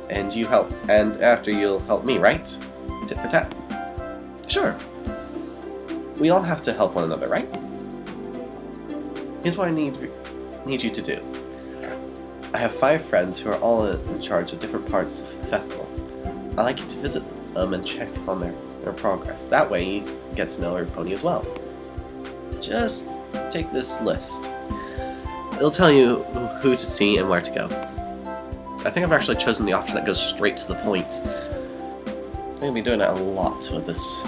and you help, and after you'll help me, right? Tit for tat. Sure. We all have to help one another, right? Here's what I need you to do. I have 5 friends who are all in charge of different parts of the festival. I'd like you to visit them and check on their progress. That way you get to know every pony as well. Just take this list. It'll tell you who to see and where to go. I think I've actually chosen the option that goes straight to the point. I'm going to be doing that a lot with this.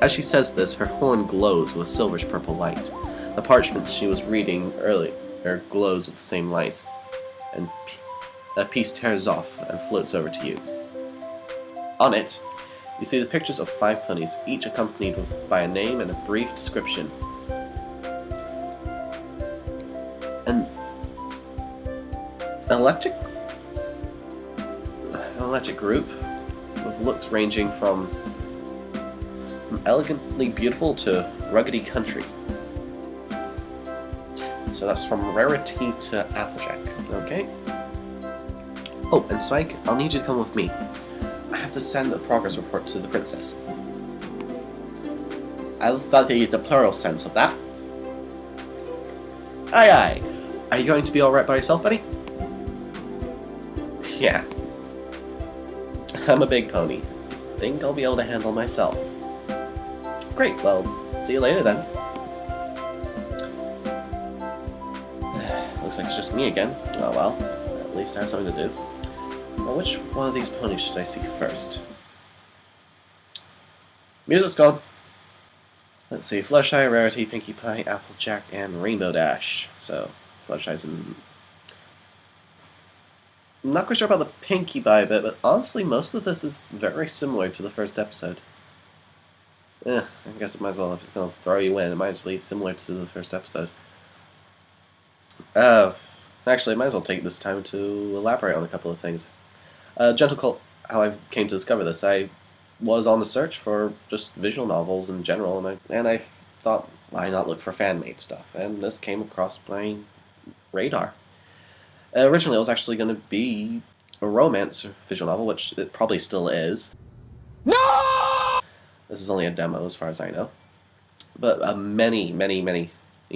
As she says this, her horn glows with silverish purple light. The parchment she was reading earlier glows with the same light, and a piece tears off and floats over to you. On it, you see the pictures of 5 ponies, each accompanied by a name and a brief description. An eclectic group with looks ranging from elegantly beautiful to ruggedy country. So that's from Rarity to Applejack, okay? Oh, and Spike, I'll need you to come with me. I have to send a progress report to the princess. I thought they used the plural sense of that. Aye aye. Are you going to be alright by yourself, buddy? Yeah. I'm a big pony. Think I'll be able to handle myself. Great, well, see you later then. Looks like it's just me again. Oh well, at least I have something to do. Well, which one of these ponies should I see first? Music's gone. Let's see, Fluttershy, Rarity, Pinkie Pie, Applejack, and Rainbow Dash. So, Fluttershy's in... I'm not quite sure about the Pinkie Pie bit, but honestly, most of this is very similar to the first episode. I guess it might as well, if it's going to throw you in, it might as well be similar to the first episode. Actually, I might as well take this time to elaborate on a couple of things. Gentlecolt, how I came to discover this, I was on the search for just visual novels in general, and I thought, why not look for fan-made stuff? And this came across my radar. Originally, it was actually going to be a romance visual novel, which it probably still is. No! This is only a demo, as far as I know. But many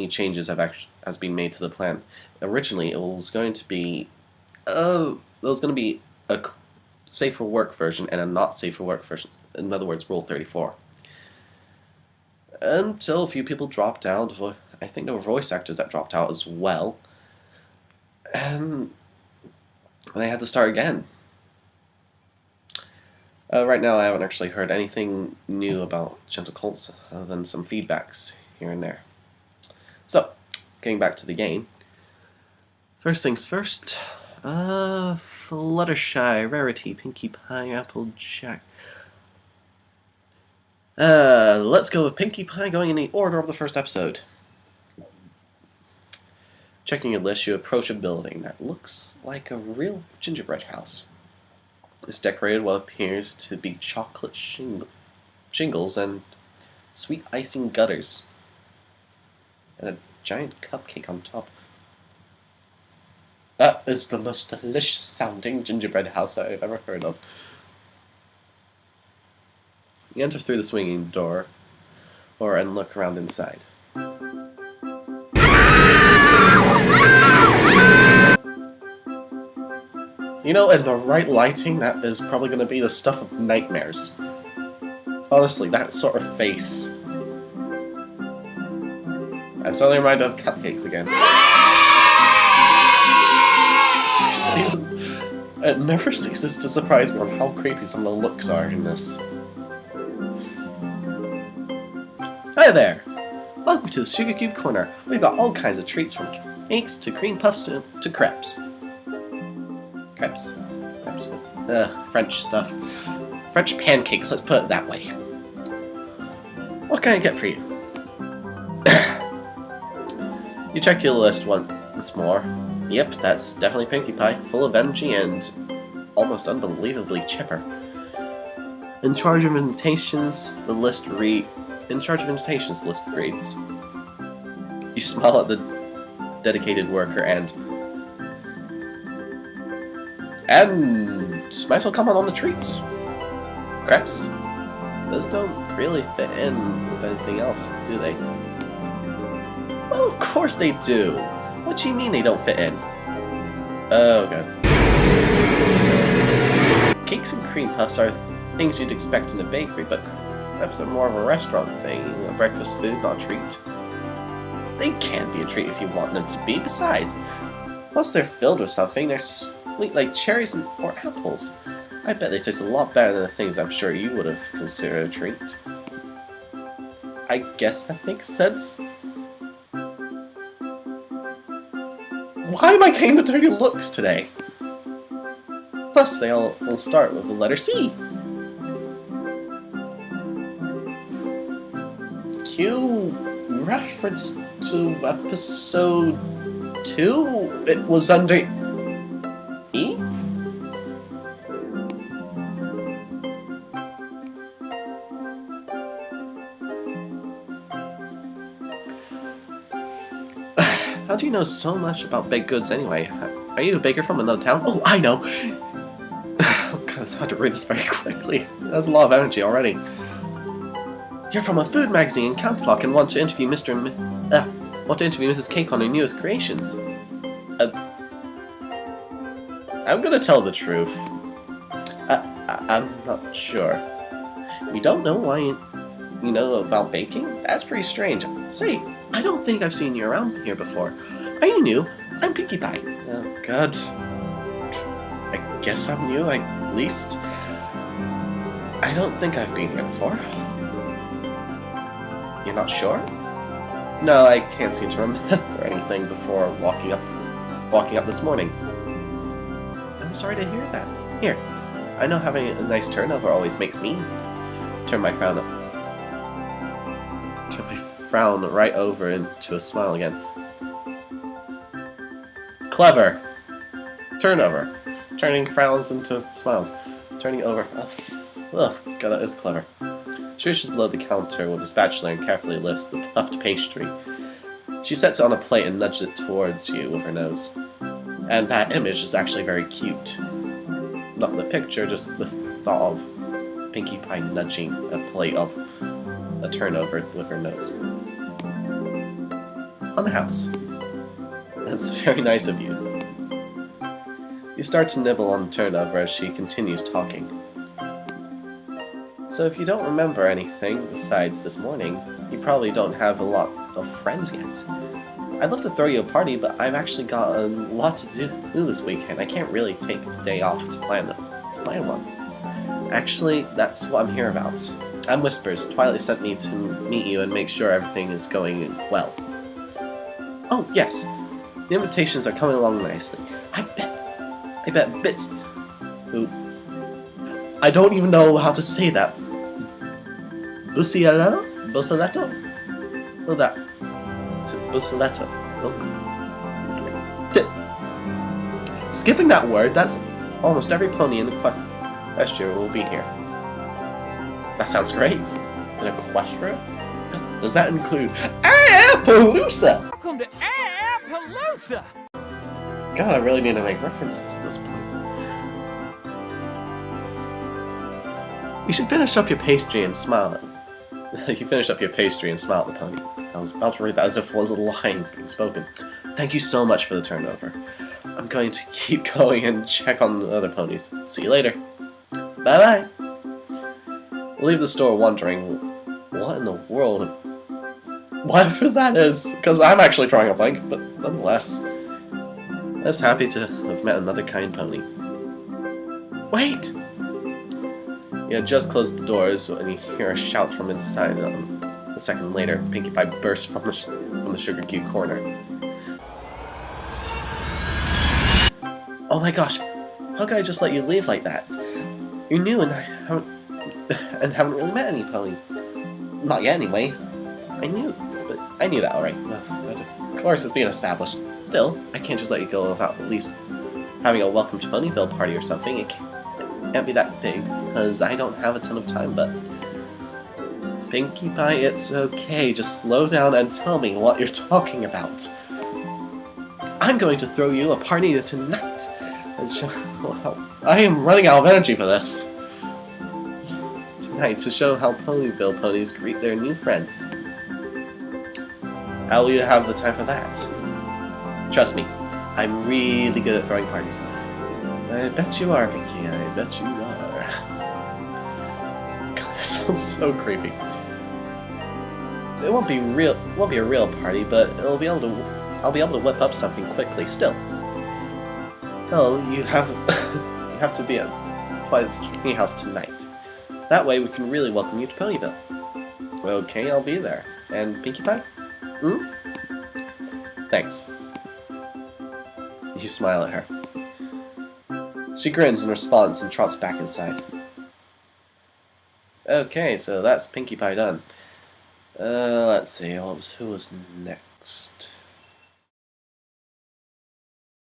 changes has been made to the plan. Originally, it was going to be a safe for work version and a not safe for work version. In other words, Rule 34. Until a few people dropped out. I think there were voice actors that dropped out as well, and they had to start again. Right now, I haven't actually heard anything new about Gentlecolts other than some feedbacks here and there. So, getting back to the game. First things first. Fluttershy, Rarity, Pinkie Pie, Applejack. Let's go with Pinkie Pie going in the order of the first episode. Checking your list, you approach a building that looks like a real gingerbread house. It's decorated what appears to be chocolate shingles and sweet icing gutters, and a giant cupcake on top. That is the most delicious sounding gingerbread house I've ever heard of. You enter through the swinging door, and look around inside. You know, in the right lighting, that is probably going to be the stuff of nightmares. Honestly, that sort of face. I'm suddenly reminded of cupcakes again. It never ceases to surprise me on how creepy some of the looks are in this. Hi there! Welcome to the Sugar Cube Corner. We've got all kinds of treats from cakes to cream puffs to crepes. Crepes? Crepes? French stuff. French pancakes, let's put it that way. What can I get for you? You check your list once more. Yep, that's definitely Pinkie Pie, full of energy and almost unbelievably chipper. In charge of invitations, the list reads. You smile at the dedicated worker and... And might as well come on the treats. Crepes? Those don't really fit in with anything else, do they? Well, of course they do. What do you mean they don't fit in? Oh, god. Cakes and cream puffs are things you'd expect in a bakery, but crepes are more of a restaurant thing, a breakfast food, not a treat. They can be a treat if you want them to be. Besides, once they're filled with something, they're sweet like cherries or apples. I bet they taste a lot better than the things I'm sure you would have considered a treat. I guess that makes sense. Why am I getting the dirty looks today? Plus, they all will start with the letter C. Cue reference to episode 2? It was under E? How do you know so much about baked goods anyway? Are you a baker from another town? Oh, I know! Oh god, it's hard to read this very quickly. There's a lot of energy already. You're from a food magazine in Countlock and want to interview Mrs. Cake on her newest creations. I'm gonna tell the truth. I'm not sure. You don't know why you know about baking? That's pretty strange. Say, I don't think I've seen you around here before. Are you new? I'm Pinkie Pie. Oh god. I guess I'm new, at least. I don't think I've been here before. You're not sure? No, I can't seem to remember anything before walking up this morning. I'm sorry to hear that. Here, I know having a nice turnover always makes me turn my frown right over into a smile again. Clever. Turnover. Turning frowns into smiles. Turning over. Oh, god, that is clever. She reaches below the counter with a spatula and carefully lifts the puffed pastry. She sets it on a plate and nudges it towards you with her nose. And that image is actually very cute. Not the picture, just the thought of Pinkie Pie nudging a plate of a turnover with her nose. On the house. That's very nice of you. You start to nibble on the turnover as she continues talking. So if you don't remember anything besides this morning, you probably don't have a lot of friends yet. I'd love to throw you a party, but I've actually got a lot to do this weekend. I can't really take a day off to plan one. Actually, that's what I'm here about. I'm Whispers. Twilight sent me to meet you and make sure everything is going well. Oh, yes. The invitations are coming along nicely. I bet Bits... Ooh. I don't even know how to say that. Busaletto? Oh, that. Busaletto. Skipping that word, that's almost every pony in the equestria will be here. That sounds great. An equestria? Does that include Appaloosa? Welcome to Appaloosa! God, I really need to make references at this point. You should finish up your pastry and smile at You finished up your pastry and smiled at the pony. I was about to read that as if it was a line being spoken. Thank you so much for the turnover. I'm going to keep going and check on the other ponies. See you later. Bye-bye. We'll leave the store wondering, what in the world, whatever that is, because I'm actually drawing a blank, but nonetheless, I'm happy to have met another kind pony. Wait! You had just closed the doors when you hear a shout from inside. A second later, Pinkie Pie bursts from the sugar cube corner. Oh my gosh! How could I just let you leave like that? You're new and haven't really met any pony. Not yet, anyway. I knew that, alright. But of course, it's being established. Still, I can't just let you go without at least having a welcome to Ponyville party or something. It can't be that big, because I don't have a ton of time, but... Pinkie Pie, it's okay. Just slow down and tell me what you're talking about. I'm going to throw you a party tonight. And show I am running out of energy for this. Tonight, to show how Ponyville ponies greet their new friends. How will you have the time for that? Trust me, I'm really good at throwing parties. I bet you are, Pinky. I bet you are. God, that sounds so creepy. It won't be a real party, but I'll be able to whip up something quickly. Still, well, you have to be at Twilight's treehouse tonight. That way, we can really welcome you to Ponyville. Okay, I'll be there. And Pinkie Pie? Hmm? Thanks. You smile at her. She grins in response and trots back inside. Okay, so that's Pinkie Pie done. Let's see, who was next?